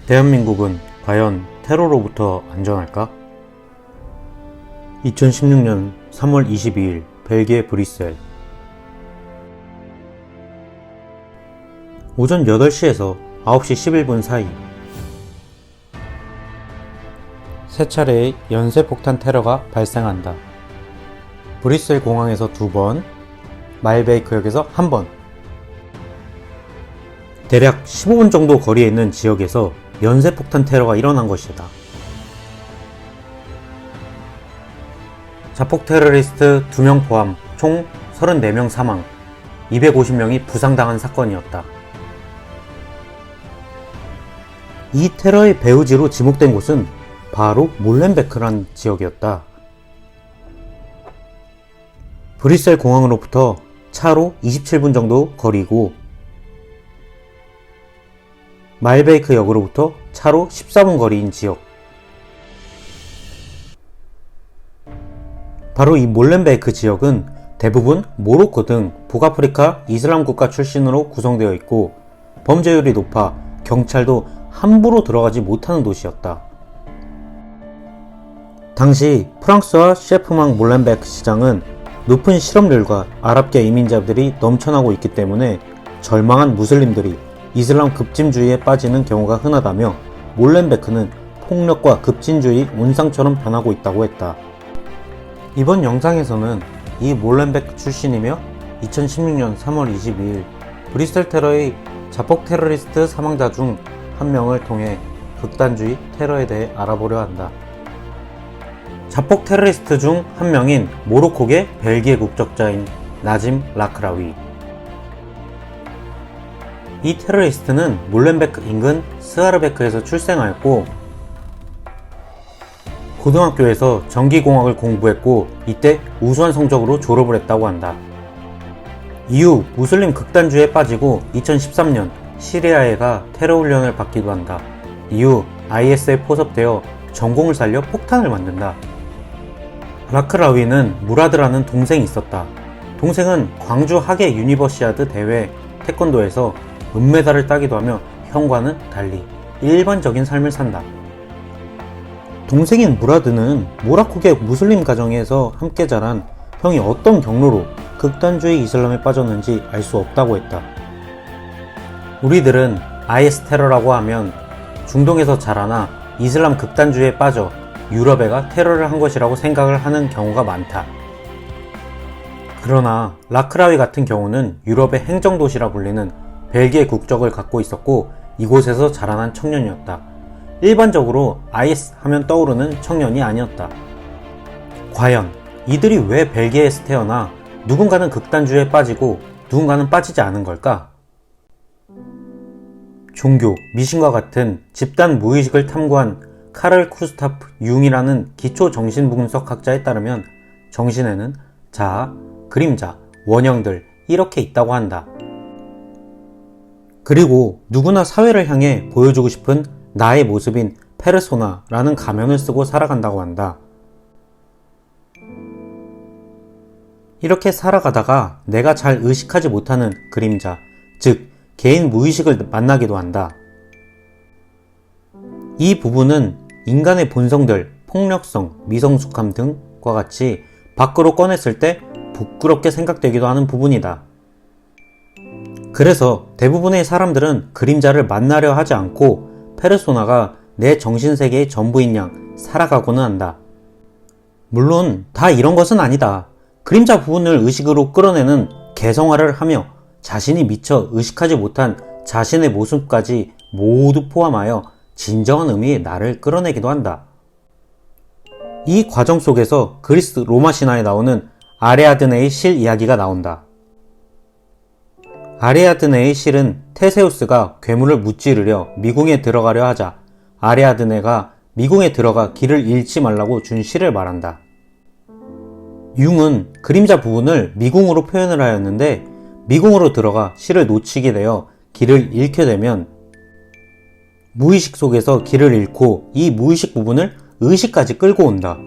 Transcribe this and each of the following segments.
대한민국은 과연 테러로부터 안전할까? 2016년 3월 22일 벨기에 브뤼셀. 오전 8시에서 9시 11분 사이 세 차례의 연쇄폭탄 테러가 발생한다. 브뤼셀 공항에서 2번, 마일베이크역에서 1번. 대략 15분 정도 거리에 있는 지역에서 연쇄폭탄 테러가 일어난 것이다. 자폭 테러리스트 2명 포함 총 34명 사망, 250명이 부상당한 사건이었다. 이 테러의 배후지로 지목된 곳은 바로 몰렌베크란 지역이었다. 브뤼셀 공항으로부터 차로 27분 정도 거리고 마일베이크 역으로부터 차로 14분 거리인 지역. 바로 이 몰렌베이크 지역은 대부분 모로코 등 북아프리카 이슬람 국가 출신으로 구성되어 있고 범죄율이 높아 경찰도 함부로 들어가지 못하는 도시였다. 당시 프랑스와 셰프망 몰렌베크 시장은 높은 실업률과 아랍계 이민자들이 넘쳐나고 있기 때문에 절망한 무슬림들이 이슬람 급진주의에 빠지는 경우가 흔하다며 몰렌베크는 폭력과 급진주의 온상처럼 변하고 있다고 했다. 이번 영상에서는 이 몰렌베크 출신이며 2016년 3월 22일 브뤼셀 테러의 자폭 테러리스트 사망자 중 한 명을 통해 극단주의 테러에 대해 알아보려 한다. 자폭 테러리스트 중 한 명인 모로코계 벨기에 국적자인 나짐 라크라위. 이 테러리스트는 몰렌베크 인근 스하르베크에서 출생하였고 고등학교에서 전기공학을 공부했고 이때 우수한 성적으로 졸업을 했다고 한다. 이후 무슬림 극단주의에 빠지고 2013년 시리아에 가 테러 훈련을 받기도 한다. 이후 IS에 포섭되어 전공을 살려 폭탄을 만든다. 라크라위는 무라드라는 동생이 있었다. 동생은 광주 하계 유니버시아드 대회 태권도에서 은메달을 따기도 하며 형과는 달리 일반적인 삶을 산다. 동생인 무라드는 모로코계 무슬림 가정에서 함께 자란 형이 어떤 경로로 극단주의 이슬람에 빠졌는지 알 수 없다고 했다. 우리들은 IS 테러라고 하면 중동에서 자라나 이슬람 극단주의에 빠져 유럽에 가 테러를 한 것이라고 생각을 하는 경우가 많다. 그러나 라크라위 같은 경우는 유럽의 행정도시라 불리는 벨기에 국적을 갖고 있었고 이곳에서 자라난 청년이었다. 일반적으로 IS 하면 떠오르는 청년이 아니었다. 과연 이들이 왜 벨기에에서 태어나 누군가는 극단주의에 빠지고 누군가는 빠지지 않은 걸까? 종교, 미신과 같은 집단 무의식을 탐구한 카를 쿠스타프 융이라는 기초 정신분석학자에 따르면 정신에는 자아, 그림자, 원형들 이렇게 있다고 한다. 그리고 누구나 사회를 향해 보여주고 싶은 나의 모습인 페르소나라는 가면을 쓰고 살아간다고 한다. 이렇게 살아가다가 내가 잘 의식하지 못하는 그림자, 즉 개인 무의식을 만나기도 한다. 이 부분은 인간의 본성들, 폭력성, 미성숙함 등과 같이 밖으로 꺼냈을 때 부끄럽게 생각되기도 하는 부분이다. 그래서 대부분의 사람들은 그림자를 만나려 하지 않고 페르소나가 내 정신세계의 전부인 양 살아가고는 한다. 물론 다 이런 것은 아니다. 그림자 부분을 의식으로 끌어내는 개성화를 하며 자신이 미처 의식하지 못한 자신의 모습까지 모두 포함하여 진정한 의미의 나를 끌어내기도 한다. 이 과정 속에서 그리스 로마 신화에 나오는 아리아드네의 실 이야기가 나온다. 아리아드네의 실은 테세우스가 괴물을 무찌르려 미궁에 들어가려 하자 아리아드네가 미궁에 들어가 길을 잃지 말라고 준 시를 말한다. 융은 그림자 부분을 미궁으로 표현을 하였는데 미궁으로 들어가 시를 놓치게 되어 길을 잃게 되면 무의식 속에서 길을 잃고 이 무의식 부분을 의식까지 끌고 온다.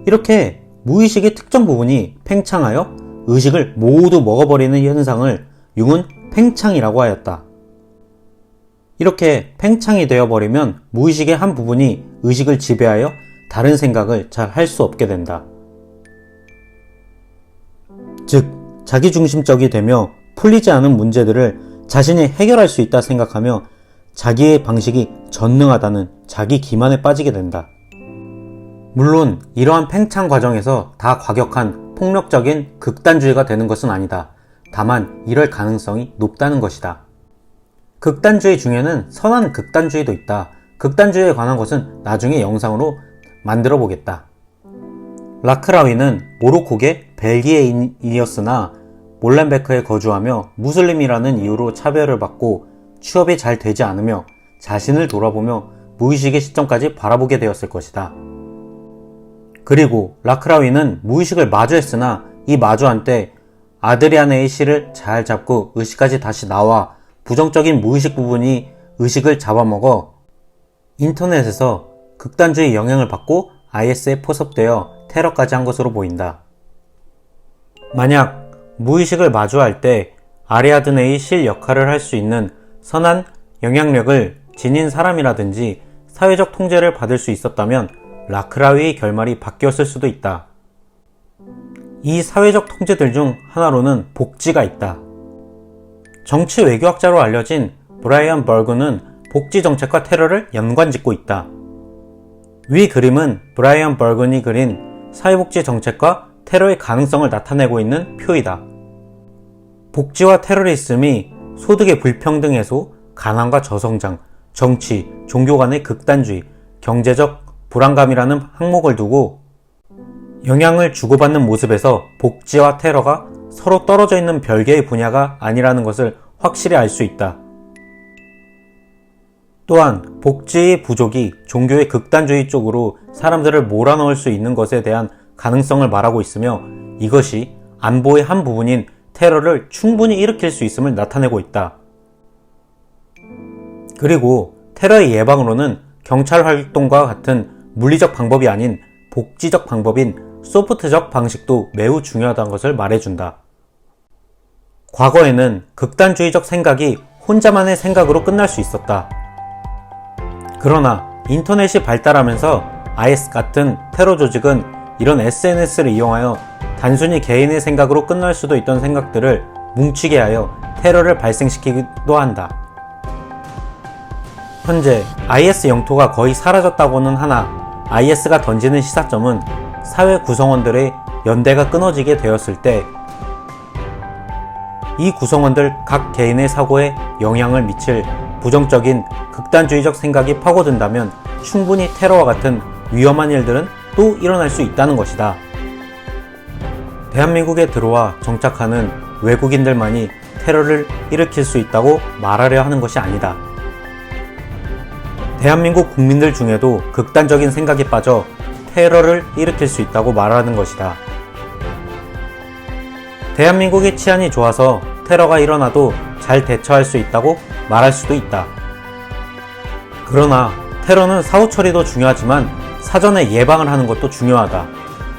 이렇게 무의식의 특정 부분이 팽창하여 의식을 모두 먹어버리는 현상을 융은 팽창이라고 하였다. 이렇게 팽창이 되어버리면 무의식의 한 부분이 의식을 지배하여 다른 생각을 잘 할 수 없게 된다. 즉, 자기중심적이 되며 풀리지 않은 문제들을 자신이 해결할 수 있다 생각하며 자기의 방식이 전능하다는 자기 기만에 빠지게 된다. 물론 이러한 팽창 과정에서 다 과격한 폭력적인 극단주의가 되는 것은 아니다. 다만 이럴 가능성이 높다는 것이다. 극단주의 중에는 선한 극단주의도 있다. 극단주의에 관한 것은 나중에 영상으로 만들어 보겠다. 라크라위는 모로코계 벨기에인이었으나 몰렌베크에 거주하며 무슬림이라는 이유로 차별을 받고 취업이 잘 되지 않으며 자신을 돌아보며 무의식의 시점까지 바라보게 되었을 것이다. 그리고 라크라위는 무의식을 마주했으나 이 마주한 때 아드리아네의 실을 잘 잡고 의식까지 다시 나와 부정적인 무의식 부분이 의식을 잡아먹어 인터넷에서 극단주의 영향을 받고 IS에 포섭되어 테러까지 한 것으로 보인다. 만약 무의식을 마주할 때 아리아드네의 실 역할을 할 수 있는 선한 영향력을 지닌 사람이라든지 사회적 통제를 받을 수 있었다면 라크라위의 결말이 바뀌었을 수도 있다. 이 사회적 통제들 중 하나로는 복지가 있다. 정치 외교학자로 알려진 브라이언 벌그는 복지 정책과 테러를 연관짓고 있다. 위 그림은 브라이언 벌그니 그린 사회복지 정책과 테러의 가능성을 나타내고 있는 표이다. 복지와 테러리즘이 소득의 불평등 해소, 가난과 저성장, 정치, 종교 간의 극단주의, 경제적 불안감이라는 항목을 두고 영향을 주고받는 모습에서 복지와 테러가 서로 떨어져 있는 별개의 분야가 아니라는 것을 확실히 알 수 있다. 또한 복지의 부족이 종교의 극단주의 쪽으로 사람들을 몰아넣을 수 있는 것에 대한 가능성을 말하고 있으며 이것이 안보의 한 부분인 테러를 충분히 일으킬 수 있음을 나타내고 있다. 그리고 테러의 예방으로는 경찰 활동과 같은 물리적 방법이 아닌 복지적 방법인 소프트적 방식도 매우 중요하다는 것을 말해준다. 과거에는 극단주의적 생각이 혼자만의 생각으로 끝날 수 있었다. 그러나 인터넷이 발달하면서 IS 같은 테러 조직은 이런 SNS를 이용하여 단순히 개인의 생각으로 끝날 수도 있던 생각들을 뭉치게 하여 테러를 발생시키기도 한다. 현재 IS 영토가 거의 사라졌다고는 하나 IS가 던지는 시사점은 사회 구성원들의 연대가 끊어지게 되었을 때 이 구성원들 각 개인의 사고에 영향을 미칠 부정적인 극단주의적 생각이 파고든다면 충분히 테러와 같은 위험한 일들은 또 일어날 수 있다는 것이다. 대한민국에 들어와 정착하는 외국인들만이 테러를 일으킬 수 있다고 말하려 하는 것이 아니다. 대한민국 국민들 중에도 극단적인 생각에 빠져 테러를 일으킬 수 있다고 말하는 것이다. 대한민국의 치안이 좋아서 테러가 일어나도 잘 대처할 수 있다고 말할 수도 있다. 그러나 테러는 사후 처리도 중요하지만 사전에 예방을 하는 것도 중요하다.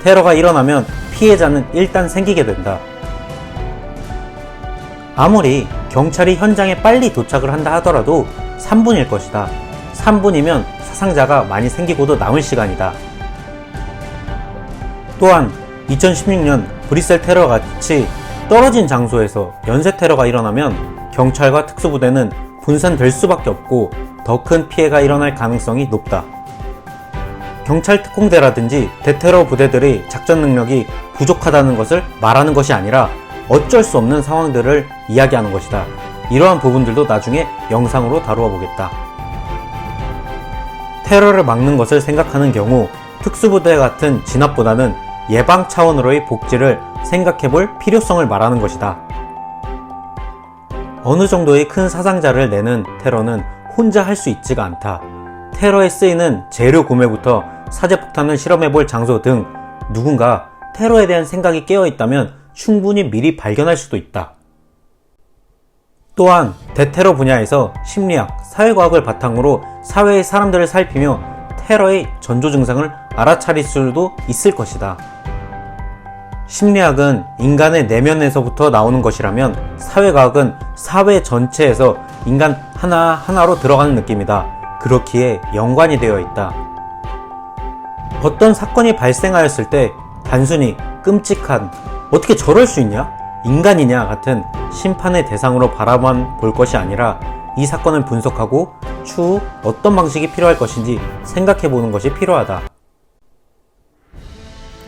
테러가 일어나면 피해자는 일단 생기게 된다. 아무리 경찰이 현장에 빨리 도착을 한다 하더라도 3분일 것이다. 3분이면 사상자가 많이 생기고도 남을 시간이다. 또한 2016년 브뤼셀 테러와 같이 떨어진 장소에서 연쇄 테러가 일어나면 경찰과 특수부대는 분산될 수밖에 없고 더 큰 피해가 일어날 가능성이 높다. 경찰 특공대라든지 대테러 부대들의 작전 능력이 부족하다는 것을 말하는 것이 아니라 어쩔 수 없는 상황들을 이야기하는 것이다. 이러한 부분들도 나중에 영상으로 다루어 보겠다. 테러를 막는 것을 생각하는 경우 특수부대 같은 진압보다는 예방 차원으로의 복지를 생각해볼 필요성을 말하는 것이다. 어느 정도의 큰 사상자를 내는 테러는 혼자 할 수 있지가 않다. 테러에 쓰이는 재료 구매부터 사제폭탄을 실험해볼 장소 등 누군가 테러에 대한 생각이 깨어있다면 충분히 미리 발견할 수도 있다. 또한 대테러 분야에서 심리학, 사회과학을 바탕으로 사회의 사람들을 살피며 테러의 전조 증상을 알아차릴 수도 있을 것이다. 심리학은 인간의 내면에서부터 나오는 것이라면 사회과학은 사회 전체에서 인간 하나하나로 들어가는 느낌이다. 그렇기에 연관이 되어 있다. 어떤 사건이 발생하였을 때 단순히 끔찍한, 어떻게 저럴 수 있냐? 인간이냐? 같은 심판의 대상으로 바라만 볼 것이 아니라 이 사건을 분석하고 추후 어떤 방식이 필요할 것인지 생각해 보는 것이 필요하다.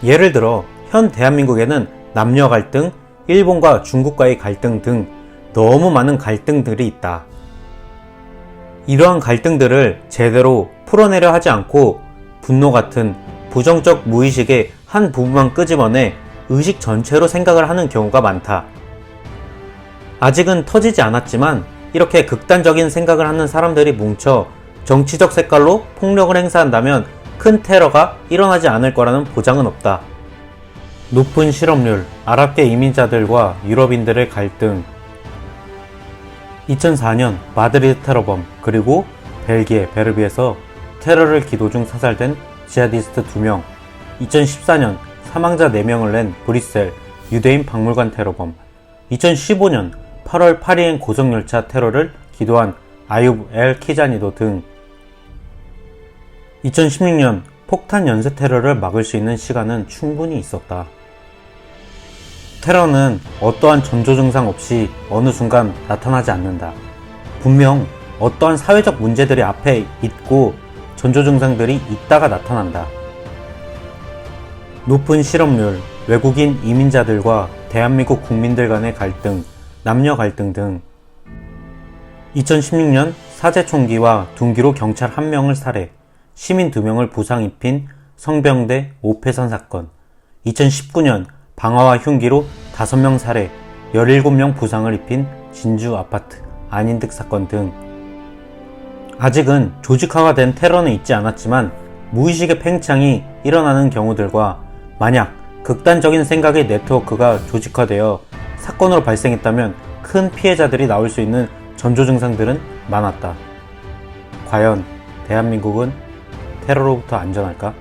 예를 들어 현 대한민국에는 남녀 갈등, 일본과 중국과의 갈등 등 너무 많은 갈등들이 있다. 이러한 갈등들을 제대로 풀어내려 하지 않고 분노 같은 부정적 무의식의 한 부분만 끄집어내 의식 전체로 생각을 하는 경우가 많다. 아직은 터지지 않았지만 이렇게 극단적인 생각을 하는 사람들이 뭉쳐 정치적 색깔로 폭력을 행사한다면 큰 테러가 일어나지 않을 거라는 보장은 없다. 높은 실업률, 아랍계 이민자들과 유럽인들의 갈등, 2004년 마드리드 테러범, 그리고 벨기에 베르비에서 테러를 기도 중 사살된 지하디스트 2명, 2014년 사망자 4명을 낸 브뤼셀 유대인 박물관 테러범, 2015년 8월 파리행 고속열차 테러를 기도한 아유브 엘 키자니도 등 2016년 폭탄 연쇄 테러를 막을 수 있는 시간은 충분히 있었다. 테러는 어떠한 전조 증상 없이 어느 순간 나타나지 않는다. 분명 어떠한 사회적 문제들이 앞에 있고 전조 증상들이 있다가 나타난다. 높은 실업률, 외국인 이민자들과 대한민국 국민들 간의 갈등, 남녀 갈등 등 2016년 사제 총기와 둔기로 경찰 1명을 살해, 시민 2명을 부상 입힌 성병대 오폐선 사건, 2019년 방화와 흉기로 5명 살해, 17명 부상을 입힌 진주 아파트 안인득 사건 등 아직은 조직화가 된 테러는 있지 않았지만 무의식의 팽창이 일어나는 경우들과 만약 극단적인 생각의 네트워크가 조직화되어 사건으로 발생했다면 큰 피해자들이 나올 수 있는 전조 증상들은 많았다. 과연 대한민국은 테러로부터 안전할까?